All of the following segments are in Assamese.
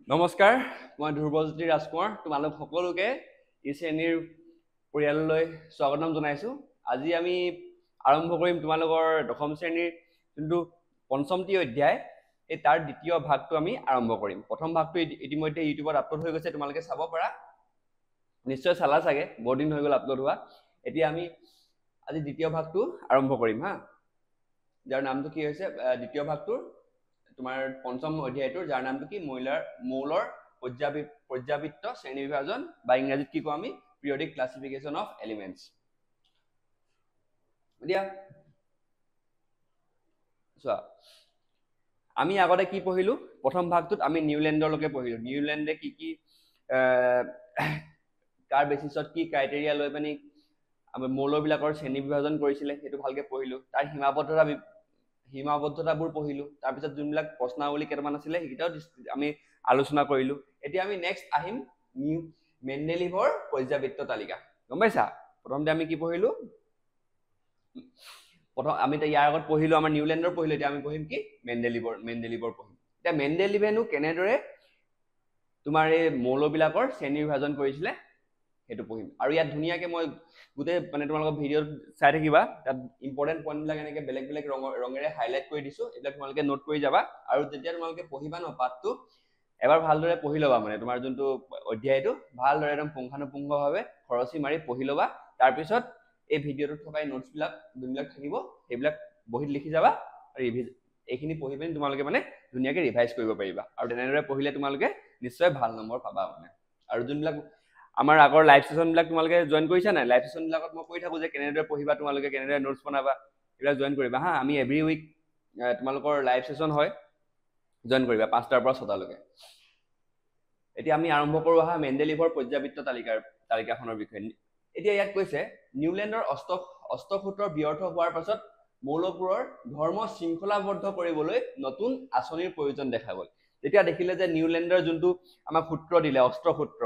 নমস্কাৰ, মই ধ্ৰুৱজ্যোতি ৰাজকুমাৰ। তোমালোক সকলোকে এই শ্ৰেণীৰ পৰিয়াললৈ স্বাগতম জনাইছোঁ। আজি আমি আৰম্ভ কৰিম তোমালোকৰ দশম শ্ৰেণীৰ যোনটো পঞ্চমটি অধ্যায়, এই তাৰ দ্বিতীয় ভাগটো আমি আৰম্ভ কৰিম। প্ৰথম ভাগটো ইতিমধ্যে ইউটিউবত আপলোড হৈ গৈছে, তোমালোকে চাব পাৰা। নিশ্চয় চালা চাগে, বহুত দিন হৈ গ'ল আপলোড হোৱা। এতিয়া আমি আজি দ্বিতীয় ভাগটো আৰম্ভ কৰিম হা, যাৰ নামটো কি হৈছে দ্বিতীয় ভাগটোৰ তোমাৰ পঞ্চম অধ্যায়টোৰ, যাৰ নামটো কি মৌলৰ পৰ্যাবৃত্ত শ্ৰেণী বিভাজন, বা ইংৰাজীত কি কওঁ আমি পিৰিয়ডিক ক্লাছিফিকেশ্যন অফ এলিমেণ্টছ। এতিয়া চোৱা, আমি আগতে কি পঢ়িলো? প্ৰথম ভাগটোত আমি নিউলেণ্ডৰলৈকে পঢ়িলো। নিউলেণ্ডে কি কি কাৰ বেচিছত কি ক্ৰাইটেৰিয়া লৈ পিনি আমি মৌলবিলাকৰ শ্ৰেণী বিভাজন কৰিছিলে সেইটো ভালকে পঢ়িলো। তাৰ সীমাবদ্ধতাবোৰ পঢ়িলো। তাৰপিছত যোনবিলাক প্ৰশ্নাৱলী কেইটামান আছিলে সেইকেইটাও আমি আলোচনা কৰিলো। এতিয়া আমি নেক্সট আহিম মেণ্ডেলিভৰ পৰ্যাবৃত্ত তালিকা। গম পাইছা? প্ৰথমতে আমি কি পঢ়িলো? আমি ইয়াৰ আগত পঢ়িলো আমাৰ নিউলেণ্ডৰ পঢ়িলো, এতিয়া আমি পঢ়িম কি মেণ্ডেলিভৰ পঢ়িম। এতিয়া মেণ্ডেলিভেনো কেনেদৰে তোমাৰ এই মৌলবিলাকৰ শ্ৰেণী বিভাজন কৰিছিলে সেইটো পঢ়িম। আৰু ইয়াত ধুনীয়াকে মই গোটেই মানে তোমালোকৰ ভিডিঅ'ত চাই থাকিবা, তাত ইম্পৰ্টেণ্ট পইণ্টবিলাক এনেকৈ বেলেগ বেলেগ ৰঙেৰে হাইলাইট কৰি দিছো। এইবিলাক তোমালোকে নোট কৰি যাবা। আৰু যেতিয়া তোমালোকে পঢ়িবা ন পাঠটো, এবাৰ ভালদৰে পঢ়ি ল'বা। মানে তোমাৰ যোনটো অধ্যায়টো ভালদৰে একদম পুংখানুপুংখভাৱে খৰচি মাৰি পঢ়ি ল'বা। তাৰপিছত এই ভিডিঅ'টোত থকা নোটছবিলাক যোনবিলাক থাকিব সেইবিলাক বহীত লিখি যাবা, আৰু এইখিনি পঢ়ি পিনি তোমালোকে মানে ধুনীয়াকৈ ৰিভাইজ কৰিব পাৰিবা। আৰু তেনেদৰে পঢ়িলে তোমালোকে নিশ্চয় ভাল নম্বৰ পাবা মানে। আৰু যোনবিলাক আমাৰ আগৰ লাইভ ছেশ্যনবিলাক তোমালোকে জইন কৰিছা নাই? লাইভ ছেশ্যনবিলাকত মই কৈ থাকোঁ যে কেনেদৰে পঢ়িবা, তোমালোকে কেনেদৰে নোটছ বনাবা, এইবিলাক জইন কৰিবা হা। আমি এভৰি উইক তোমালোকৰ লাইভ ছেশ্যন হয়, জইন কৰিবা 5টাৰ পৰা 6টালৈকে। এতিয়া আমি আৰম্ভ কৰোঁ আহা মেণ্ডেলিভৰ পৰ্যাবৃত্ত তালিকাখনৰ বিষয়ে। এতিয়া ইয়াত কৈছে নিউলেণ্ডৰ অষ্টসূত্ৰৰ ব্যৰ্থ হোৱাৰ পাছত মৌলবোৰৰ ধৰ্ম শৃংখলাবদ্ধ কৰিবলৈ নতুন আঁচনিৰ প্ৰয়োজন দেখা গ'ল। তেতিয়া দেখিলে যে নিউলেণ্ডৰ যোনটো আমাক সূত্ৰ দিলে, অষ্টসূত্ৰ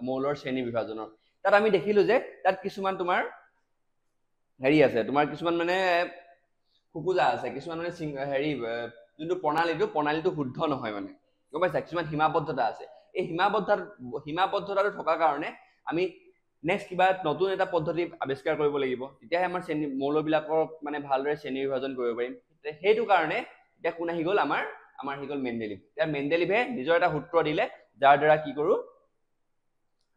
মৌলৰ শ্ৰেণী বিভাজনৰ, তাত আমি দেখিলো যে তাত কিছুমান তোমাৰ হেৰি আছে, তোমাৰ কিছুমান মানে খোকোজা আছে, কিছুমান মানে যোনটো প্ৰণালীটো শুদ্ধ নহয় মানে। গম পাইছা? কিছুমান সীমাবদ্ধতা আছে। এই সীমাবদ্ধতাটো থকাৰ কাৰণে আমি নেক্সট কিবা নতুন এটা পদ্ধতি আৱিষ্কাৰ কৰিব লাগিব, তেতিয়াহে আমাৰ মৌলবিলাকক মানে ভালদৰে শ্ৰেণী বিভাজন কৰিব পাৰিম। সেইটো কাৰণে এতিয়া কোন আহি গ'ল? আমাৰ আহি গ'ল মেণ্ডেলিভ। এতিয়া মেণ্ডেলিভে নিজৰ এটা সূত্ৰ দিলে, যাৰ দ্বাৰা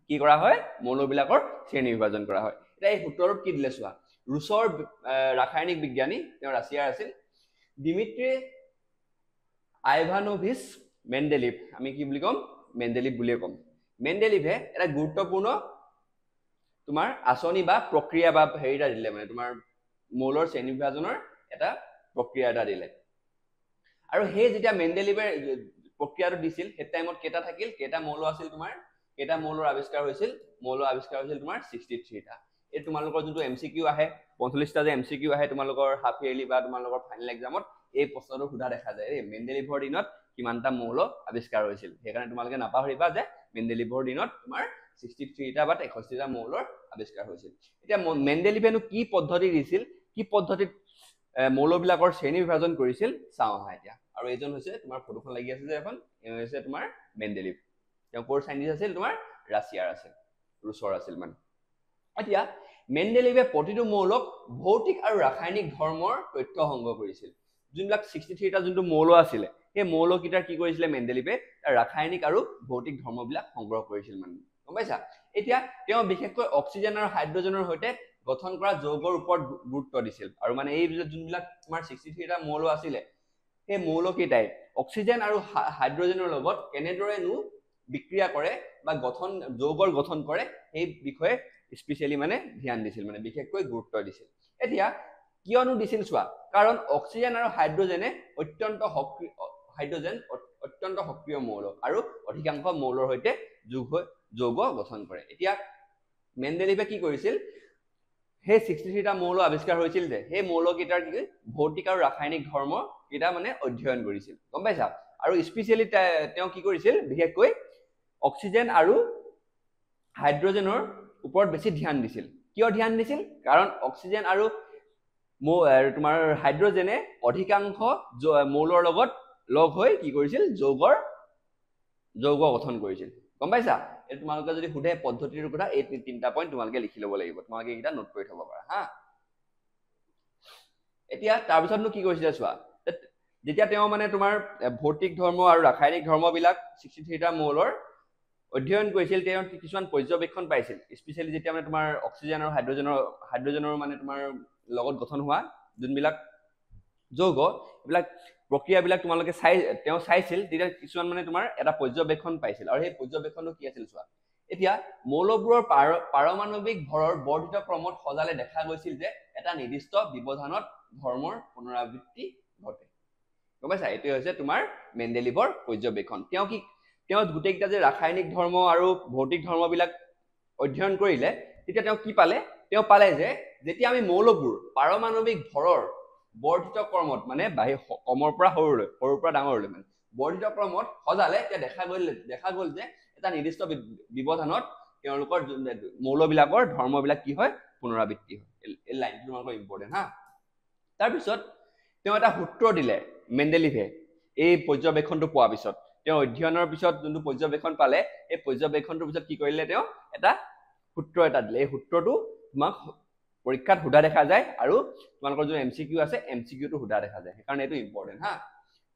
কি কৰা হয়? মৌলবিলাকৰ শ্ৰেণী বিভাজন কৰা হয়। এতিয়া এই সূত্ৰটোত কি দিলে চোৱা। ৰুছৰ ৰাসায়নিক বিজ্ঞানী, তেওঁ ৰাছিয়াৰ আছিল, ডিমিত্ৰি আইভানোভিচ মেণ্ডেলিভ, আমি কি বুলি ক'ম? মেণ্ডেলিভ বুলিয়ে ক'ম। মেণ্ডেলিভে এটা গুৰুত্বপূৰ্ণ তোমাৰ আঁচনি বা প্ৰক্ৰিয়া বা হেৰি এটা দিলে, মানে তোমাৰ মৌলৰ শ্ৰেণী বিভাজনৰ এটা প্ৰক্ৰিয়া এটা দিলে। আৰু সেই যেতিয়া মেণ্ডেলিভে প্ৰক্ৰিয়াটো দিছিল, সেই টাইমত কেইটা মৌল আছিল তোমাৰ? কেইটা মৌলৰ আৱিষ্কাৰ হৈছিল? মৌলৰ আৱিষ্কাৰ হৈছিল তোমাৰ 63টা। এই তোমালোকৰ যোনটো MCQ আহে, 45টা যে MCQ আহে তোমালোকৰ হাফ ইয়াৰলি বা তোমালোকৰ ফাইনেল এক্সামত, এই প্ৰশ্নটো সোধা দেখা যায়। এই মেণ্ডেলিভৰ দিনত কিমানটা মৌল আৱিষ্কাৰ হৈছিল। সেইকাৰণে তোমালোকে নাপাহৰিবা যে মেণ্ডেলিভৰ দিনত তোমাৰ 63টা বা 63টা মৌলৰ আৱিষ্কাৰ হৈছিল। এতিয়া মেণ্ডেলিভেনো কি পদ্ধতি দিছিল, কি পদ্ধতিত মৌলবিলাকৰ শ্ৰেণী বিভাজন কৰিছিল চাওঁ আহা এতিয়া। আৰু এইজন হৈছে তোমাৰ ফটোখন লাগি আছে যে এখন, এই হৈছে তোমাৰ মেণ্ডেলিভ। তেওঁ ক'ৰ চাইন্টিষ্ট আছিল? তোমাৰ ৰাছিয়াৰ আছিল, ৰুছৰ আছিল মানে। এতিয়া মেণ্ডেলিভে প্ৰতিটো মৌলক ভৌতিক আৰু ৰাসায়নিক ধৰ্মৰ তথ্য সংগ্ৰহ কৰিছিল। যোনবিলাক 63টা যোনটো মৌল আছিলে, সেই মৌলকেইটাৰ কি কৰিছিলে? মেণ্ডেলিভে ৰাসায়নিক আৰু ভৌতিক ধৰ্মবিলাক সংগ্ৰহ কৰিছিল মানে। গম পাইছা? এতিয়া তেওঁ বিশেষকৈ অক্সিজেন আৰু হাইড্ৰজেনৰ সৈতে গঠন কৰা যৌগৰ ওপৰত গুৰুত্ব দিছিল। আৰু মানে এই যোনবিলাক তোমাৰ 63টা মৌল আছিলে, সেই মৌলকেইটাই অক্সিজেন আৰু হাইড্ৰজেনৰ লগত কেনেদৰেনো বিক্ৰিয়া কৰে বা যৌগৰ গঠন কৰে, সেই বিষয়ে স্পেচিয়েলি মানে ধ্যান দিছিল, মানে বিশেষকৈ গুৰুত্ব দিছিল। এতিয়া কিয়নো দিছিল চোৱা, কাৰণ অক্সিজেন আৰু হাইড্ৰজেনে অত্যন্ত সক্ৰিয় মৌল আৰু অধিকাংশ মৌলৰ সৈতে যৌগ গঠন কৰে। এতিয়া মেণ্ডেলিভে কি কৰিছিল? সেই 63টা মৌল আৱিষ্কাৰ হৈছিল যে, সেই মৌলকেইটাৰ কি ভৌতিক আৰু ৰাসায়নিক ধৰ্ম কেইটা মানে অধ্যয়ন কৰিছিল। গম পাইছা? আৰু স্পেচিয়েলি তেওঁ কি কৰিছিল? বিশেষকৈ অক্সিজেন আৰু হাইড্ৰজেনৰ ওপৰত বেছি ধ্যান দিছিল। কিয় ধ্যান দিছিল? কাৰণ অক্সিজেন আৰু তোমাৰ হাইড্ৰজেনে অধিকাংশ মৌলৰ লগত লগ হৈ কি কৰিছিল? যৌগ গঠন কৰিছিল গম পাইছা এই তোমালোকে যদি সুধে পদ্ধতিৰ কথা এই তিনটা পইণ্ট তোমালোকে লিখি ল'ব লাগিব তোমালোকে এইটা নোট কৰি থব পাৰা হা এতিয়া তাৰ পিছতনো কি কৰিছিলে চোৱা যেতিয়া তেওঁ মানে তোমাৰ ভৌতিক ধৰ্ম আৰু ৰাসায়নিক ধৰ্মবিলাক 63টা মৌলৰ অধ্যয়ন কৰিছিল তেওঁ কিছুমান পৰ্যবেক্ষণ পাইছিল স্পেশালি যেতিয়া মানে তোমাৰ অক্সিজেন আৰু হাইড্ৰোজেনৰ মানে তোমাৰ লগত গঠন হোৱা যোনবিলাক যৌগ এইবিলাক প্ৰক্ৰিয়াবিলাক তোমালোকে তেওঁ চাইছিল তেতিয়া কিছুমান মানে তোমাৰ এটা পৰ্যবেক্ষণ পাইছিল আৰু সেই পৰ্যবেক্ষণটো কি আছিল চোৱা এতিয়া মৌলবোৰৰ পাৰমাণৱিক ভৰৰ বৰ্ধিত ক্ৰমত সজালে দেখা গৈছিল যে এটা নিৰ্দিষ্ট ব্যৱধানত ধৰ্মৰ পুনৰাবৃত্তি ঘটে গম পাইছা এইটো হৈছে তোমাৰ মেণ্ডেলিভৰ পৰ্যবেক্ষণ তেওঁ গোটেইকেইটা যে ৰাসায়নিক ধৰ্ম আৰু ভৌতিক ধৰ্মবিলাক অধ্যয়ন কৰিলে তেতিয়া তেওঁ কি পালে তেওঁ পালে যে যেতিয়া আমি মৌলবোৰ পাৰমাণৱিক ভৰৰ বৰ্ধিত ক্ৰমত মানে কমৰ পৰা সৰুৰ পৰা ডাঙৰলৈ মানে বৰ্ধিত ক্ৰমত সজালে তেতিয়া দেখা গ'ল যে এটা নিৰ্দিষ্ট ব্যৱধানত তেওঁলোকৰ মৌলবিলাকৰ ধৰ্মবিলাক কি হয় পুনৰাবৃত্তি হয় এই লাইনটো তোমালোকৰ ইম্পৰ্টেণ্ট হা তাৰপিছত তেওঁ এটা সূত্ৰ দিলে মেণ্ডেলিভে এই পৰ্যবেক্ষণটো পোৱাৰ পিছত তেওঁ অধ্যয়নৰ পিছত যোনটো পৰ্যবেক্ষণ পালে এই পৰ্যবেক্ষণটোৰ পিছত কি কৰিলে তেওঁ এটা সূত্ৰ এটা দিলে এই সূত্ৰটো তোমাক পৰীক্ষাত সোধা দেখা যায় আৰু তোমালোকৰ যোন এমসিকিউ আছে এমসিকিউটো সোধা দেখা যায় সেইকাৰণে এইটো ইম্পৰ্টেণ্ট হা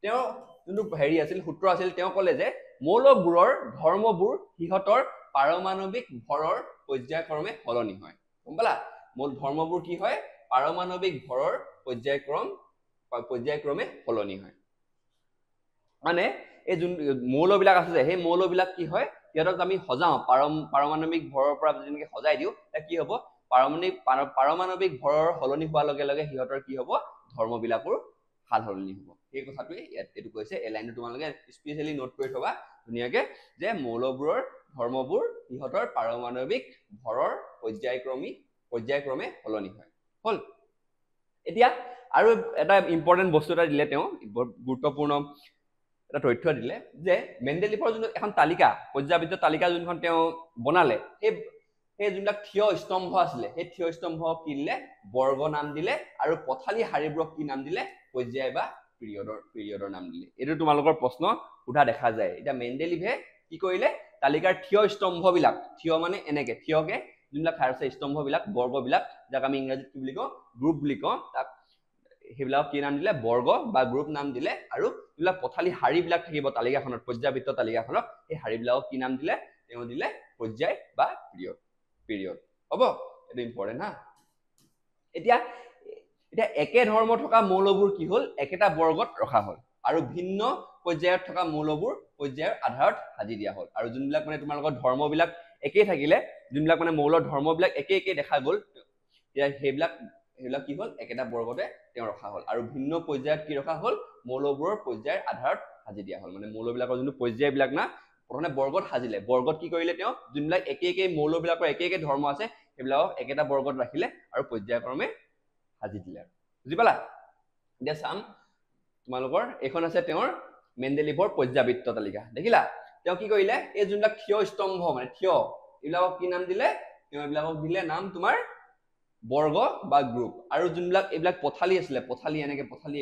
তেওঁ যোনটো হেৰি আছিল সূত্ৰ আছিল তেওঁ ক'লে যে মৌলবোৰৰ ধৰ্মবোৰ সিহঁতৰ পাৰমাণৱিক ভৰৰ পৰ্যায়ক্ৰমে সলনি হয় গম পালা ধৰ্মবোৰ কি হয় পাৰমাণৱিক ভৰৰ পৰ্যায়ক্ৰমে সলনি হয় মানে এই যোন মৌলবিলাক আছে যে সেই মৌলবিলাক কি হয় সিহঁতক আমি সজাও পাৰমাণৱিক ভৰৰ পৰা যেনেকৈ সজাই দিওঁ কি হ'ব পাৰমাণৱিক ভৰৰ সলনি হোৱাৰ লগে লগে সিহঁতৰ কি হ'ব ধৰ্মবিলাকৰ সাল সলনি হ'ব সেই কথাটোৱে এইটো কৈছে এই লাইনটো তোমালোকে স্পেচিয়েলি নোট কৰি থবা ধুনীয়াকে যে মৌলবোৰৰ ধৰ্মবোৰ সিহঁতৰ পাৰমাণৱিক ভৰৰ পৰ্যায়ক্ৰমে সলনি হয় হ'ল এতিয়া আৰু এটা ইম্পৰ্টেণ্ট বস্তু এটা দিলে তেওঁ গুৰুত্বপূৰ্ণ এটা তথ্য দিলে যে মেণ্ডেলিভৰ যোনটো এখন তালিকা পৰ্যাবৃত্ত তালিকা যোনখন তেওঁ বনালে সেই যোনবিলাক থিয় স্তম্ভ আছিলে সেই থিয় স্তম্ভক কি দিলে বৰ্গ নাম দিলে আৰু পথালি শাৰীবোৰক কি নাম দিলে পৰ্যায় বা পিৰিয়ডৰ নাম দিলে এইটো তোমালোকৰ প্ৰশ্ন সোধা দেখা যায় এতিয়া মেণ্ডেলিভে কি কৰিলে তালিকাৰ থিয় স্তম্ভবিলাক থিয় মানে এনেকে থিয়কে যোনবিলাক আছে স্তম্ভবিলাক বৰ্গবিলাক যাক আমি ইংৰাজীত কি বুলি কওঁ গ্ৰুপ বুলি কওঁ তাক সেইবিলাক কি নাম দিলে বৰ্গ বা গ্ৰুপ নাম দিলে আৰু যিবিলাক পথালি শাৰীবিলাক থাকিব তালিকাখনত পৰ্যাবৃত্ত তালিকাখনত সেই শাৰীবিলাকক কি নাম দিলে তেওঁ দিলে পৰ্যায় বা পিৰিয়ড হ'ব এইটো ইম্পৰ্টেণ্ট হা এতিয়া একে ধৰ্ম থকা মৌলবোৰ কি হ'ল একেটা বৰ্গত ৰখা হ'ল আৰু ভিন্ন পৰ্যায়ত থকা মৌলবোৰ পৰ্যায়ৰ আধাৰত সাজি দিয়া হ'ল আৰু যোনবিলাক মানে তোমালোকৰ ধৰ্মবিলাক একেই থাকিলে যোনবিলাক মানে মৌলৰ ধৰ্মবিলাক একে দেখা গ'ল তেতিয়া সেইবিলাক কি হ'ল একেটা বৰ্গতে তেওঁ ৰখা হ'ল আৰু ভিন্ন পৰ্যায়ত কি ৰখা হ'ল মৌলবোৰৰ পৰ্যায়ৰ আধাৰত সাজি দিয়া হ'ল মানে মৌলবিলাকৰ যোনটো পৰ্যায়বিলাক না প্ৰথমে বৰ্গত সাজিলে বৰ্গত কি কৰিলে তেওঁ যোনবিলাক একে মৌলবিলাকৰ একে ধৰ্ম আছে সেইবিলাকক একেটা বৰ্গত ৰাখিলে আৰু পৰ্যায়ক্ৰমে সাজি দিলে বুজি পালা এতিয়া চাম তোমালোকৰ এইখন আছে তেওঁৰ মেণ্ডেলিভৰ পৰ্যাবৃত্ত তালিকা দেখিলা তেওঁ কি কৰিলে এই যোনবিলাক থিয় স্তম্ভ মানে থিয় এইবিলাকক কি নাম দিলে তেওঁ এইবিলাকক দিলে নাম তোমাৰ বৰ্গ বা গ্ৰুপ আৰু যোনবিলাক এইবিলাক পথালি আছিলে পথালি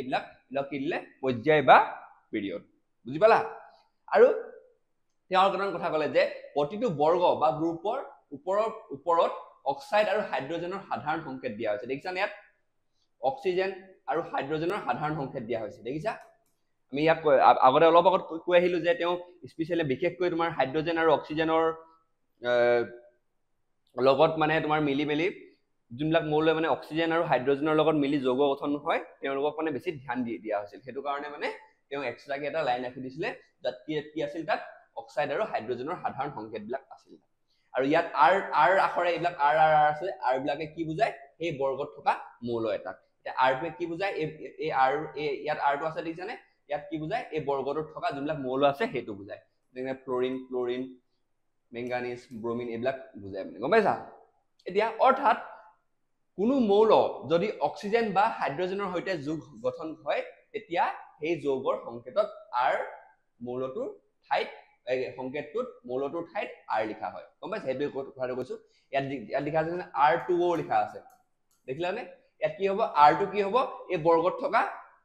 এইবিলাক কি দিলে পৰ্যায় বা পিৰিয়ড বুজি পালা আৰু তেওঁ কেইটামান কথা ক'লে যে প্ৰতিটো বৰ্গ বা গ্ৰুপৰ ওপৰত অক্সাইড আৰু হাইড্ৰজেনৰ সাধাৰণ সংকেত দিয়া হৈছে দেখিছা ইয়াত অক্সিজেন আৰু হাইড্ৰজেনৰ সাধাৰণ সংকেত দিয়া হৈছে দেখিছা আমি ইয়াক আগতে অলপ আগত কৈ আহিলো যে তেওঁ স্পেচিয়েলি বিশেষকৈ তোমাৰ হাইড্ৰজেন আৰু অক্সিজেনৰ লগত মানে তোমাৰ মিলি যোনবিলাক মৌল মানে অক্সিজেন আৰু হাইড্ৰজেনৰ লগত মিলি যৌগ গঠন হয় তেওঁলোকক মানে বেছি ধ্যান দিয়া হৈছিল সেইটো কাৰণে মানে তেওঁ এক্সট্ৰাকে এটা লাইন ৰাখি দিছিলে যাত কি আছিল তাত অক্সাইড আৰু হাইড্ৰজেনৰ সাধাৰণ সংকেতবিলাক আছিল আৰু ইয়াত আৰ আখৰে এইবিলাক আৰ আছে আৰ বিলাকে কি বুজায় সেই বৰ্গত থকা মৌল এটাক এতিয়া আৰটোৱে কি বুজায় এই আৰ ইয়াত আৰটো আছে দেখিছানে ইয়াত কি বুজায় এই বৰ্গটোত থকা যোনবিলাক মৌল আছে সেইটো বুজায় যেনে ফ্লৰিন ক্লৰিন মেংগানিজ ব্ৰমিন এইবিলাক বুজায় মানে গম পাইছা এতিয়া অৰ্থাৎ কোনো মৌল যদি অক্সিজেন বা হাইড্ৰজেনৰ সৈতে যোগ গঠন হয় তেতিয়া সেই যৌগৰ সংকেতত আৰ মৌলটোৰ ঠাইত সংকেতটোত মৌলটোৰ ঠাইত আৰ লিখা হয় গম পাইছে সেইটো কথাটো কৈছো ইয়াত লিখা আছে R2O লিখা আছে দেখিলানে ইয়াত কি হ'ব R2 কি হ'ব এই বৰ্গত থকা